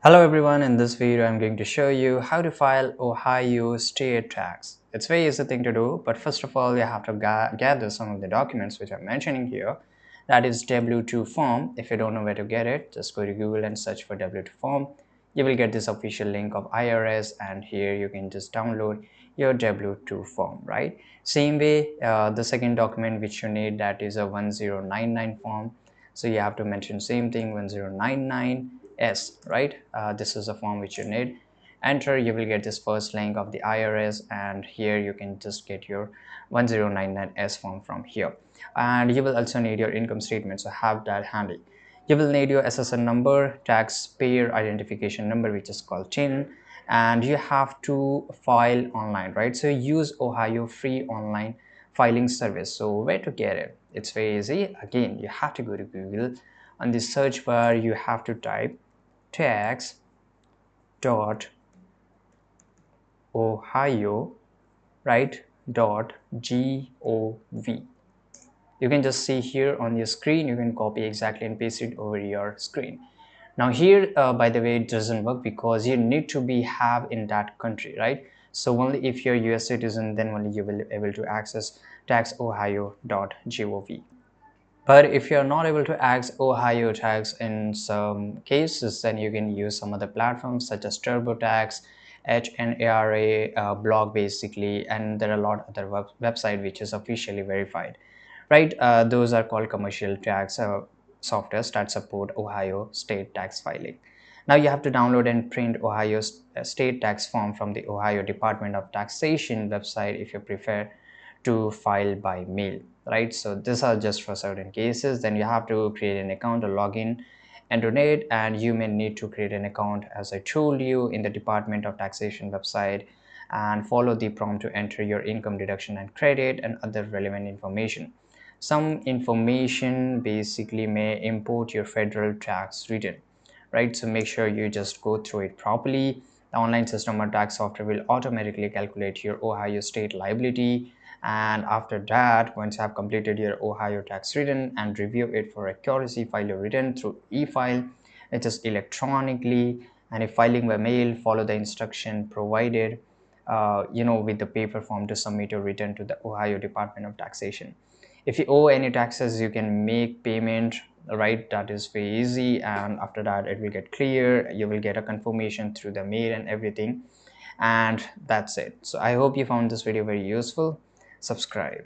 Hello everyone, in this video I'm going to show you how to file Ohio state tax. It's very easy thing to do, but first of all you have to gather some of the documents which I'm mentioning here. That is W2 form. If you don't know where to get it, just go to Google and search for W2 form. You will get this official link of IRS and here you can just download your W2 form, right? Same way, the second document which you need, that is a 1099 form. So you have to mention same thing, 1099 S, right? This is the form which you need. Enter, you will get this first link of the IRS and here you can just get your 1099S form from here. And you will also need your income statement, so have that handy. You will need your SSN number, taxpayer identification number, which is called TIN, and you have to file online, right? So use Ohio free online filing service. So where to get it? It's very easy. Again, you have to go to Google. On the search bar you have to type tax dot ohio, right, dot gov. You can just see here on your screen. You can copy exactly and paste it over your screen. Now here, by the way, it doesn't work because you need to be have in that country, right? So only if you're US citizen, then only you will be able to access taxohio.gov. But if you're not able to access Ohio tax in some cases, then you can use some other platforms such as TurboTax, HNARA, blog basically, and there are a lot of other website which is officially verified, right? Those are called commercial tax softwares that support Ohio state tax filing. Now you have to download and print Ohio state tax form from the Ohio Department of Taxation website if you prefer to file by mail, right? So these are just for certain cases. Then you have to create an account or login and donate, and you may need to create an account as I told you in the Department of Taxation website and follow the prompt to enter your income deduction and credit and other relevant information. Some information basically may import your federal tax return, right? So make sure you just go through it properly. The online system or tax software will automatically calculate your Ohio state liability, and after that, once you have completed your Ohio tax return and review it for accuracy, file your return through e-file. It is electronically, and if filing by mail, follow the instruction provided with the paper form to submit your return to the Ohio Department of Taxation. If you owe any taxes, you can make payment, right? That is very easy, and after that it will get clear. You will get a confirmation through the mail and everything, and that's it. So I hope you found this video very useful. Subscribe.